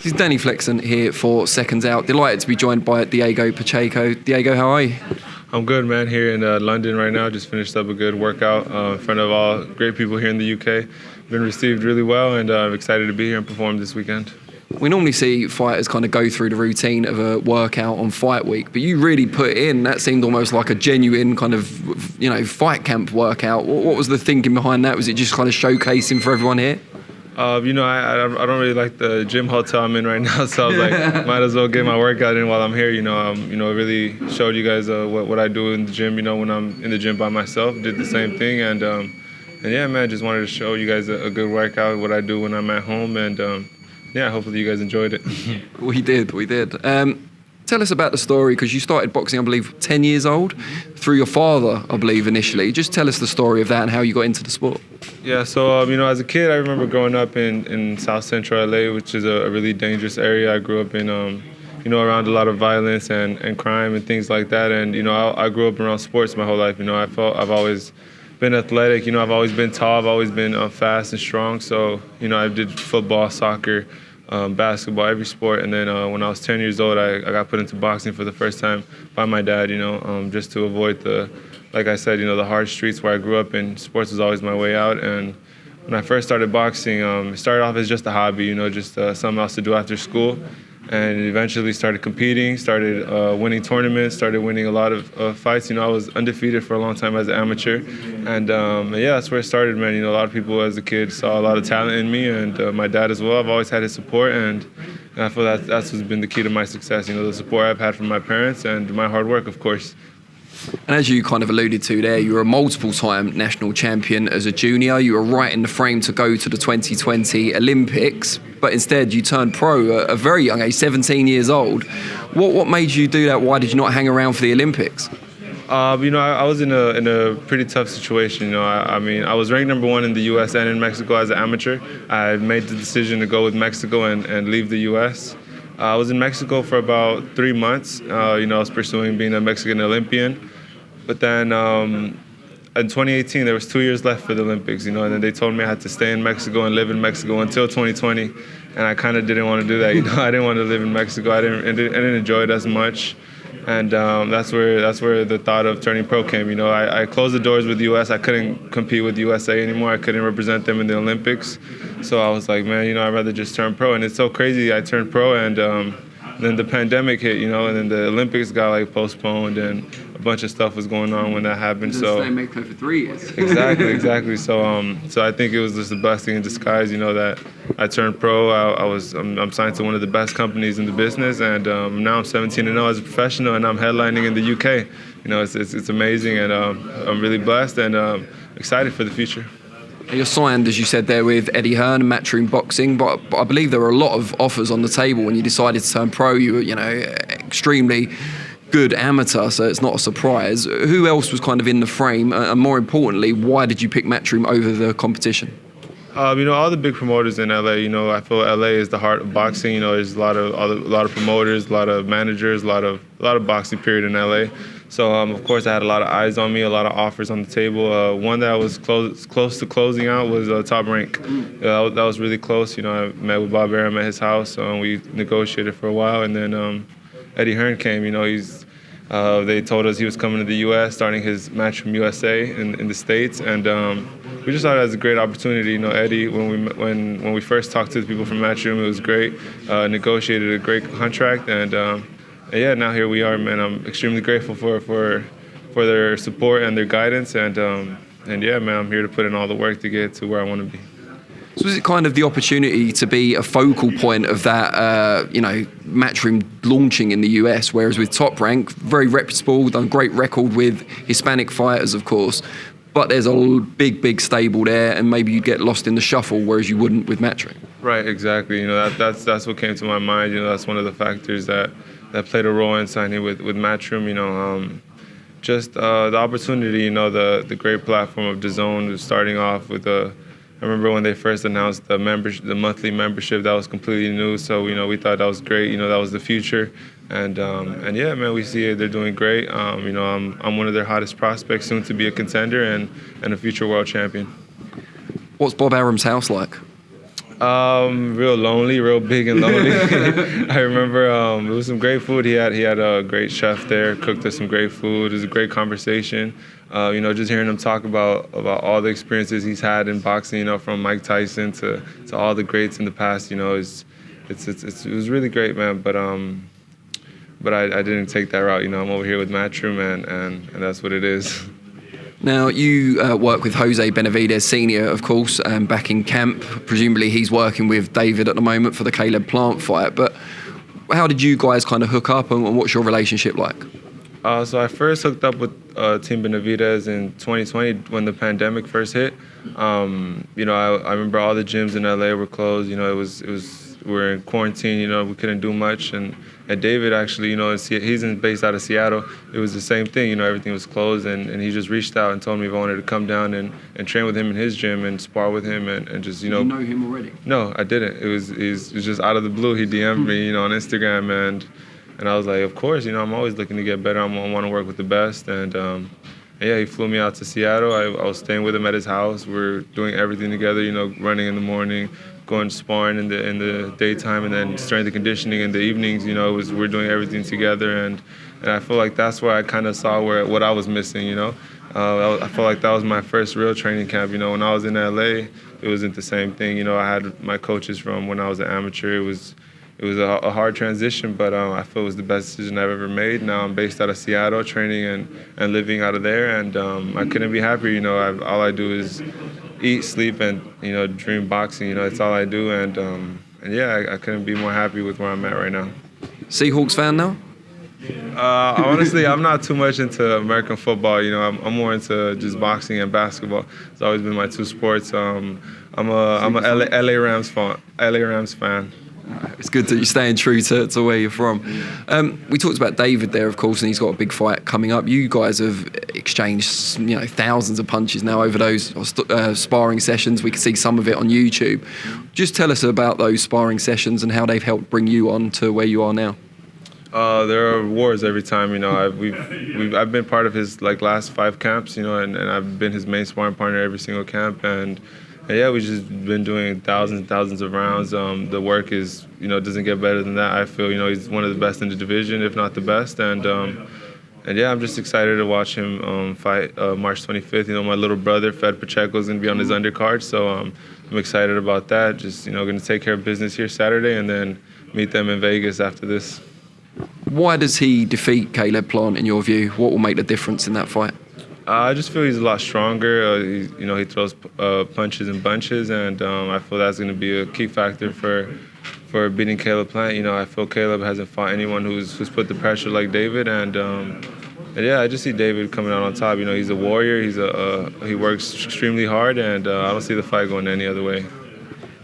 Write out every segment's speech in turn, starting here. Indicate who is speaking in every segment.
Speaker 1: This is Danny Flexon here for Seconds Out. Delighted to be joined by Diego Pacheco. Diego, how are you?
Speaker 2: I'm good, man. Here in London right now. Just finished up a good workout in front of all great people here in the UK. Been received really well, and I'm excited to be here and perform this weekend.
Speaker 1: We normally see fighters kind of go through the routine of a workout on fight week, but you really put it in. That seemed almost like a genuine kind of, fight camp workout. What was the thinking behind that? Was it just kind of showcasing for everyone here?
Speaker 2: I don't really like the gym hotel I'm in right now, so I was like, might as well get my workout in while I'm here. Really showed you guys what I do in the gym. When I'm in the gym by myself, did the same thing, and yeah, man, just wanted to show you guys a good workout, what I do when I'm at home, and yeah, hopefully you guys enjoyed it.
Speaker 1: We did. Tell us about the story, because you started boxing, I believe, 10 years old, through your father, I believe, initially. Just tell us the story of that and how you got into the sport.
Speaker 2: Yeah, so, as a kid, I remember growing up in South Central LA, which is a really dangerous area. I grew up in, around a lot of violence and crime and things like that. And, I grew up around sports my whole life. I've always been athletic. I've always been tall. I've always been fast and strong. So, I did football, soccer, basketball, every sport. And then when I was 10 years old, I got put into boxing for the first time by my dad, just to avoid the hard streets where I grew up in. Sports was always my way out. And when I first started boxing, it started off as just a hobby, just something else to do after school. And eventually started competing, started winning tournaments, started winning a lot of fights. I was undefeated for a long time as an amateur. And yeah, that's where it started, man. A lot of people as a kid saw a lot of talent in me, and my dad as well. I've always had his support, and I feel that's what's been the key to my success. The support I've had from my parents and my hard work, of course.
Speaker 1: And as you kind of alluded to there, you were a multiple-time national champion as a junior. You were right in the frame to go to the 2020 Olympics, but instead you turned pro at a very young age, 17 years old. What made you do that? Why did you not hang around for the Olympics?
Speaker 2: I was in a pretty tough situation. I was ranked number 1 in the U.S. and in Mexico as an amateur. I made the decision to go with Mexico and leave the U.S. I was in Mexico for about 3 months. I was pursuing being a Mexican Olympian. But then in 2018, there was 2 years left for the Olympics, and then they told me I had to stay in Mexico and live in Mexico until 2020. And I kind of didn't want to do that. I didn't want to live in Mexico. I didn't enjoy it as much. And that's where the thought of turning pro came. I closed the doors with the U.S. I couldn't compete with USA anymore. I couldn't represent them in the Olympics. So I was like, man, I'd rather just turn pro. And it's so crazy. I turned pro, and then the pandemic hit, and then the Olympics got postponed, and a bunch of stuff was going on when that happened.
Speaker 1: So stay in Mexico for 3 years.
Speaker 2: Exactly. So I think it was just a blessing in disguise, that I turned pro. I'm signed to one of the best companies in the business, and now I'm 17-0 as a professional, and I'm headlining in the UK. It's amazing, and I'm really blessed and excited for the future.
Speaker 1: You're signed, as you said there, with Eddie Hearn and Matchroom Boxing, but I believe there were a lot of offers on the table when you decided to turn pro. You were, extremely good amateur, so it's not a surprise. Who else was kind of in the frame, and more importantly, why did you pick Matchroom over the competition?
Speaker 2: All the big promoters in LA. I feel LA is the heart of boxing. There's a lot of promoters, a lot of managers, a lot of boxing period in LA. So of course I had a lot of eyes on me, a lot of offers on the table. One that I was close to closing out was Top Rank. That was really close. I met with Bob Arum at his house, and we negotiated for a while. And then Eddie Hearn came. They told us he was coming to the U.S., starting his Matchroom USA in the States, and we just thought it was a great opportunity. Eddie, when we first talked to the people from Matchroom, it was great. Negotiated a great contract, and yeah, now here we are, man. I'm extremely grateful for their support and their guidance, and yeah, man, I'm here to put in all the work to get to where I want to be.
Speaker 1: So is it kind of the opportunity to be a focal point of that, Matchroom launching in the US, whereas with Top Rank, very reputable, done great record with Hispanic fighters, of course, but there's a big stable there, and maybe you'd get lost in the shuffle, whereas you wouldn't with Matchroom.
Speaker 2: Right, exactly. That's what came to my mind. That's one of the factors that played a role in signing with Matchroom. Just the opportunity, the great platform of DAZN, starting off with I remember when they first announced the monthly membership, that was completely new. So we thought that was great. That was the future, and yeah, man, we see it. They're doing great. I'm one of their hottest prospects, soon to be a contender and a future world champion.
Speaker 1: What's Bob Arum's house like?
Speaker 2: Real lonely, real big and lonely. I remember it was some great food. He had a great chef there, cooked us some great food. It was a great conversation. Just hearing him talk about all the experiences he's had in boxing, from Mike Tyson to all the greats in the past. It was really great, man. But I didn't take that route. I'm over here with Matchroom, and that's what it is.
Speaker 1: Now, you work with Jose Benavidez Sr., of course, back in camp. Presumably he's working with David at the moment for the Caleb Plant fight. But how did you guys kind of hook up, and what's your relationship like?
Speaker 2: So I first hooked up with Team Benavidez in 2020 when the pandemic first hit. I remember all the gyms in LA were closed. We were in quarantine. We couldn't do much, and David actually, he's based out of Seattle. It was the same thing. Everything was closed, and he just reached out and told me if I wanted to come down and train with him in his gym and spar with him and just
Speaker 1: Did you know him already?
Speaker 2: No, I didn't. It was just out of the blue. He DM'd me, on Instagram, and I was like, of course, I'm always looking to get better. I want to work with the best, and he flew me out to Seattle. I was staying with him at his house. We're doing everything together. Running in the morning, going sparring in the daytime, and then strength and conditioning in the evenings. We're doing everything together, and I feel like that's where I kind of saw what I was missing. I felt like that was my first real training camp. When I was in LA, it wasn't the same thing. I had my coaches from when I was an amateur. It was a hard transition, but I feel it was the best decision I've ever made. Now I'm based out of Seattle, training and living out of there, and I couldn't be happier. All I do is eat, sleep, and dream boxing. It's all I do, and I couldn't be more happy with where I'm at right now.
Speaker 1: Seahawks fan now?
Speaker 2: Honestly, I'm not too much into American football. I'm more into just boxing and basketball. It's always been my two sports. I'm a LA Rams fan.
Speaker 1: It's good that you're staying true to where you're from. We talked about David there, of course, and he's got a big fight coming up. You guys have exchanged, thousands of punches now over those sparring sessions. We can see some of it on YouTube. Just tell us about those sparring sessions and how they've helped bring you on to where you are now.
Speaker 2: There are wars every time. I've been part of his last 5 camps. And I've been his main sparring partner every single camp, and we've just been doing thousands and thousands of rounds. The work is, doesn't get better than that. I feel, he's one of the best in the division, if not the best. And I'm just excited to watch him fight March 25th. My little brother, Fed Pacheco, is going to be on his undercard. So I'm excited about that. Just, going to take care of business here Saturday and then meet them in Vegas after this.
Speaker 1: Why does he defeat Caleb Plant, in your view? What will make the difference in that fight?
Speaker 2: I just feel he's a lot stronger. He throws punches in bunches, and I feel that's going to be a key factor for beating Caleb Plant. I feel Caleb hasn't fought anyone who's put the pressure like David, and I just see David coming out on top. He's a warrior. He works extremely hard, and I don't see the fight going any other way.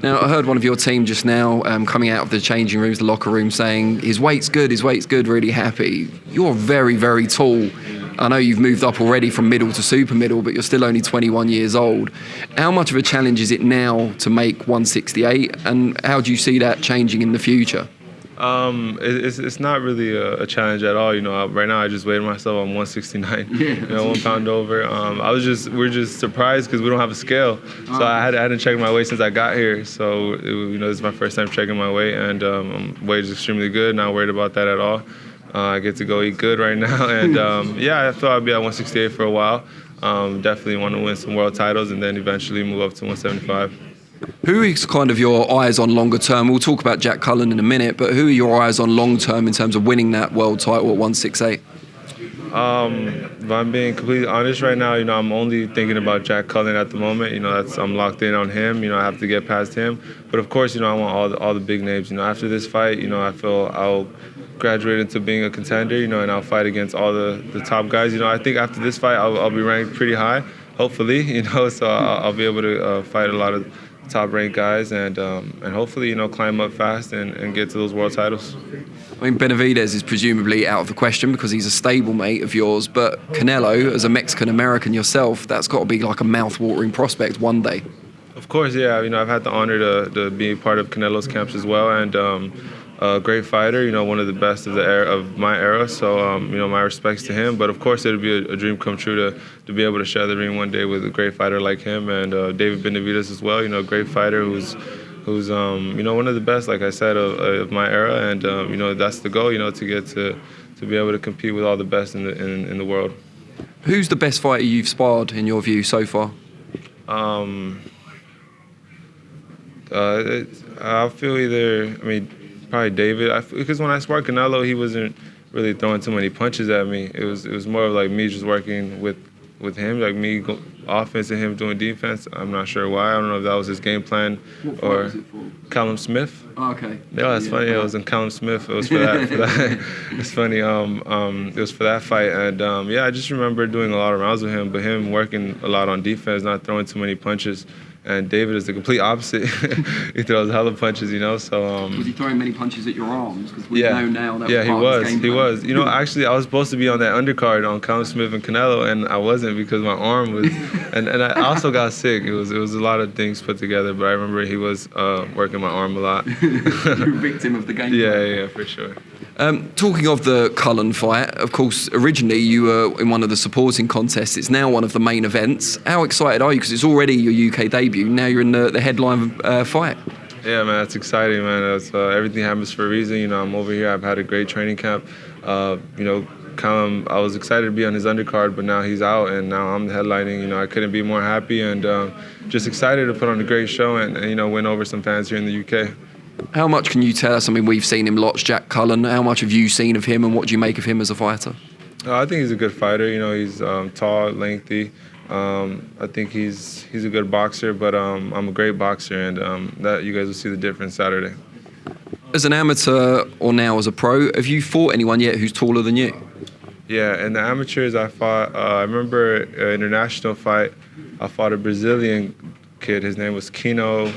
Speaker 1: Now, I heard one of your team just now coming out of the changing rooms, the locker room, saying his weight's good, really happy. You're very, very tall. I know you've moved up already from middle to super middle, but you're still only 21 years old. How much of a challenge is it now to make 168, and how do you see that changing in the future?
Speaker 2: It's not really a challenge at all. Right now I just weighed myself on 169. 1 pound over. We're just surprised because we don't have a scale, so I hadn't checked my weight since I got here. So this is my first time checking my weight, and weight is extremely good. Not worried about that at all. I get to go eat good right now, and I thought I'd be at 168 for a while. Definitely want to win some world titles and then eventually move up to 175.
Speaker 1: Who is kind of your eyes on longer term? We'll talk about Jack Cullen in a minute, but who are your eyes on long term in terms of winning that world title at 168?
Speaker 2: If I'm being completely honest right now, I'm only thinking about Jack Cullen at the moment. I'm locked in on him. I have to get past him. But of course, I want all the big names. After this fight, I feel I'll graduate into being a contender. And I'll fight against all the top guys. I think after this fight, I'll be ranked pretty high, hopefully. So I'll be able to fight a lot of top-ranked guys and hopefully, climb up fast and get to those world titles.
Speaker 1: I mean, Benavidez is presumably out of the question because he's a stablemate of yours, but Canelo, as a Mexican-American yourself, that's got to be like a mouth-watering prospect one day.
Speaker 2: Of course, yeah. I've had the honor to be part of Canelo's camps as well, and a great fighter, one of the best of my era. So, my respects to him. But of course, it'd be a dream come true to be able to share the ring one day with a great fighter like him, and David Benavidez as well. A great fighter who's who's one of the best, like I said, of my era, and that's the goal, to get to be able to compete with all the best in the world.
Speaker 1: Who's the best fighter you've sparred in your view so far?
Speaker 2: I feel probably David. Because when I sparred Canelo, he wasn't really throwing too many punches at me. It was more of like me just working with him, like me offense and him doing defense. I'm not sure why. I don't know if that was his game plan.
Speaker 1: What
Speaker 2: or
Speaker 1: was it for?
Speaker 2: Callum Smith.
Speaker 1: Oh, okay.
Speaker 2: Yeah, that's funny. It was in Callum Smith. It was for that. It's funny. It was for that fight, and I just remember doing a lot of rounds with him, but him working a lot on defense, not throwing too many punches. And David is the complete opposite. He throws hella punches, So
Speaker 1: was he throwing many punches at your arms? Because we know now that
Speaker 2: he
Speaker 1: was.
Speaker 2: He was. Actually, I was supposed to be on that undercard on Callum Smith and Canelo, and I wasn't because my arm was. and I also got sick. It was a lot of things put together, but I remember he was working my arm a lot.
Speaker 1: You're a victim of the game.
Speaker 2: Yeah, for sure.
Speaker 1: Talking of the Cullen fight, of course, originally you were in one of the supporting contests. It's now one of the main events. How excited are you? Because it's already your UK debut. Now you're in the headline fight.
Speaker 2: Yeah, man, it's exciting, man. Everything happens for a reason. I'm over here. I've had a great training camp. Callum, I was excited to be on his undercard, but now he's out, and now I'm headlining. I couldn't be more happy, and just excited to put on a great show and win over some fans here in the UK.
Speaker 1: How much can you tell us? I mean, we've seen him lots, Jack Cullen. How much have you seen of him, and what do you make of him as a fighter?
Speaker 2: I think he's a good fighter. He's tall, lengthy. I think he's a good boxer, but I'm a great boxer, and that you guys will see the difference Saturday.
Speaker 1: As an amateur or now as a pro, have you fought anyone yet who's taller than you?
Speaker 2: Yeah, in the amateurs I fought, I remember an international fight, I fought a Brazilian kid. His name was Kino,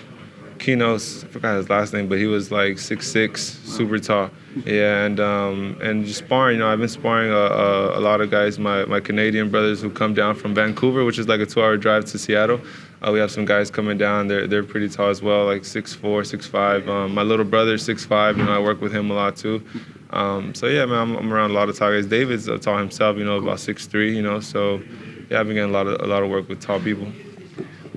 Speaker 2: I forgot his last name, but he was like 6'6", super tall. Yeah, and just sparring, I've been sparring a lot of guys, my Canadian brothers who come down from Vancouver, which is like a 2-hour drive to Seattle. We have some guys coming down, they're pretty tall as well, like 6'4", 6'5". My little brother's 6'5", I work with him a lot too. So yeah, man, I'm around a lot of tall guys. David's tall himself, about 6'3", so yeah, I've been getting a lot of work with tall people.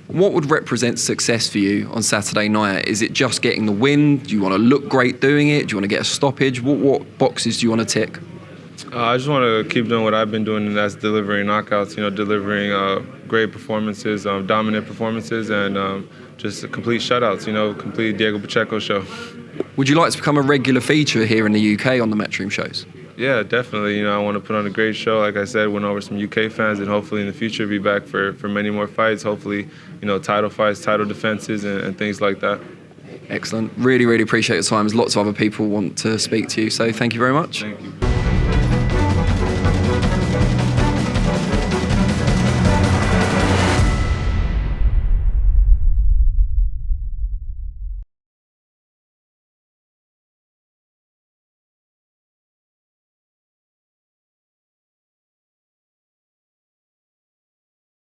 Speaker 1: What would represent success for you on Saturday night? Is it just getting the win? Do you want to look great doing it? Do you want to get a stoppage? What boxes do you want to tick?
Speaker 2: I just want to keep doing what I've been doing, and that's delivering knockouts, delivering great performances, dominant performances, and just complete shutouts, complete Diego Pacheco show.
Speaker 1: Would you like to become a regular feature here in the UK on the Matchroom shows?
Speaker 2: Yeah, definitely. I want to put on a great show. Like I said, win over some UK fans, and hopefully in the future be back for many more fights. Hopefully, title fights, title defenses, and things like that.
Speaker 1: Excellent. Really, really appreciate your time. There's lots of other people want to speak to you, so thank you very much.
Speaker 2: Thank you.